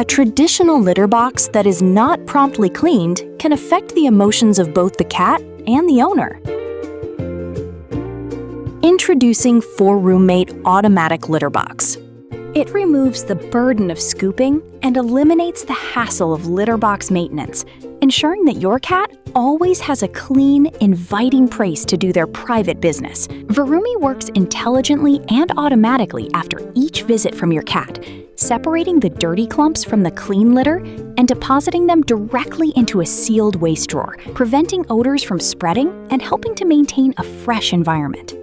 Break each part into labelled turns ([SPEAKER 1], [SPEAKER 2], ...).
[SPEAKER 1] A traditional litter box that is not promptly cleaned can affect the emotions of both the cat and the owner. Introducing 4-roommate automatic litter box. It removes the burden of scooping and eliminates the hassle of litter box maintenance, ensuring that your cat always has a clean, inviting place to do their private business. Verumi works intelligently and automatically after each visit from your cat, separating the dirty clumps from the clean litter and depositing them directly into a sealed waste drawer, preventing odors from spreading and helping to maintain a fresh environment.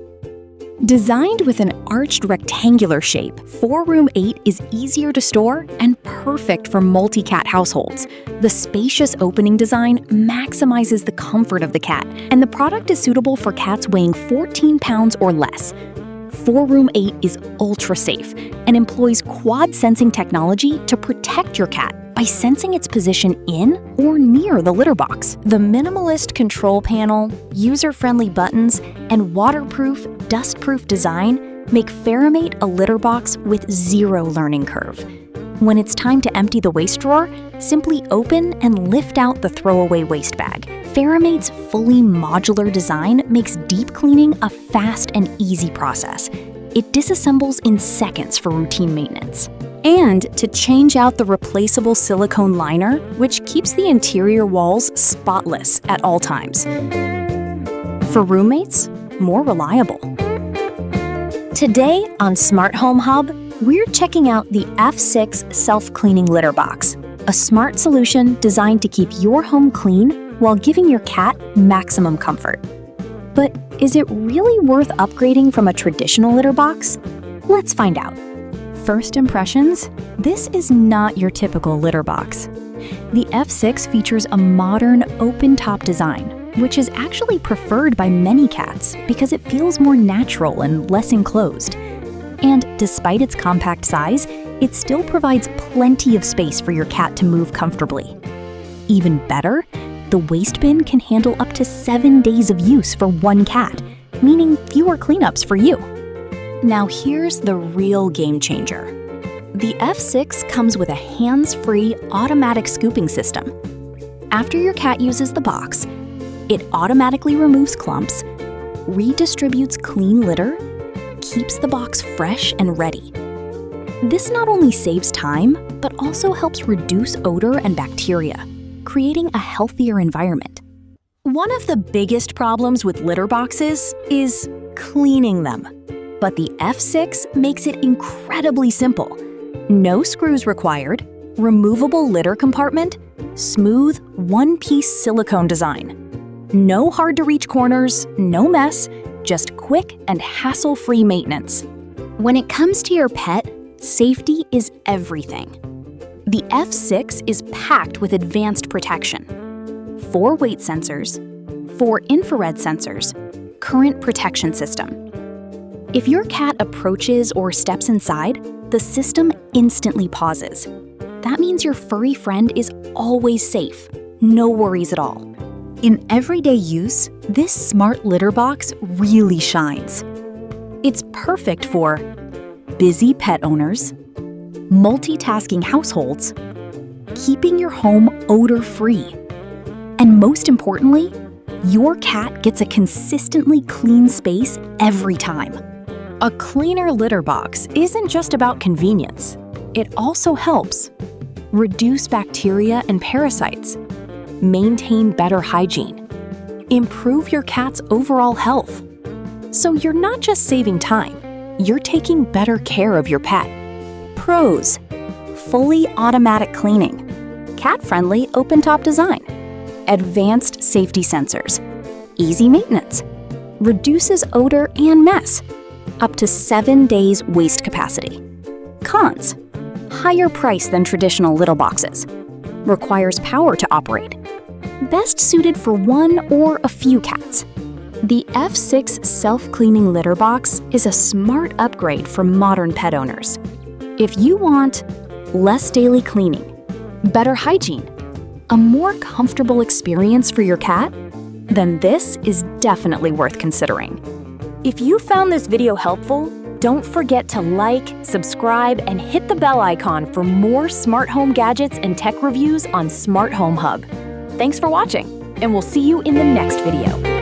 [SPEAKER 1] Designed with an arched rectangular shape, 4-Room 8 is easier to store and perfect for multi-cat households. The spacious opening design maximizes the comfort of the cat, and the product is suitable for cats weighing 14 pounds or less. 4-Room 8 is ultra-safe and employs quad sensing technology to protect your cat by sensing its position in or near the litter box. The minimalist control panel, user-friendly buttons, and waterproof, dust-proof design make Faramate a litter box with zero learning curve. When it's time to empty the waste drawer, simply open and lift out the throwaway waste bag. Faramate's fully modular design makes deep cleaning a fast and easy process. It disassembles in seconds for routine maintenance. And to change out the replaceable silicone liner, which keeps the interior walls spotless at all times. For roommates, more reliable. Today on Smart Home Hub, we're checking out the F6 Self-Cleaning Litter Box, a smart solution designed to keep your home clean while giving your cat maximum comfort. But is it really worth upgrading from a traditional litter box? Let's find out. First impressions, this is not your typical litter box. The F6 features a modern, open-top design, which is actually preferred by many cats because it feels more natural and less enclosed. And despite its compact size, it still provides plenty of space for your cat to move comfortably. Even better, the waste bin can handle up to 7 days of use for one cat, meaning fewer cleanups for you. Now here's the real game changer. The F6 comes with a hands-free automatic scooping system. After your cat uses the box, it automatically removes clumps, redistributes clean litter, keeps the box fresh and ready. This not only saves time, but also helps reduce odor and bacteria, creating a healthier environment. One of the biggest problems with litter boxes is cleaning them. But the F6 makes it incredibly simple. No screws required, removable litter compartment, smooth, one-piece silicone design. No hard-to-reach corners, no mess, just quick and hassle-free maintenance. When it comes to your pet, safety is everything. The F6 is packed with advanced protection. 4 weight sensors, 4 infrared sensors, current protection system. If your cat approaches or steps inside, the system instantly pauses. That means your furry friend is always safe, no worries at all. In everyday use, this smart litter box really shines. It's perfect for busy pet owners, multitasking households, keeping your home odor-free, and most importantly, your cat gets a consistently clean space every time. A cleaner litter box isn't just about convenience. It also helps reduce bacteria and parasites, maintain better hygiene, improve your cat's overall health. So you're not just saving time, you're taking better care of your pet. Pros: fully automatic cleaning, cat-friendly open-top design, advanced safety sensors, easy maintenance, reduces odor and mess, up to 7 days waste capacity. Cons: higher price than traditional litter boxes, requires power to operate, best suited for one or a few cats. The F6 self-cleaning litter box is a smart upgrade for modern pet owners. If you want less daily cleaning, better hygiene, a more comfortable experience for your cat, then this is definitely worth considering. If you found this video helpful, Don't forget to like, subscribe, and hit the bell icon for more smart home gadgets and tech reviews on Smart Home Hub. Thanks for watching, and we'll see you in the next video.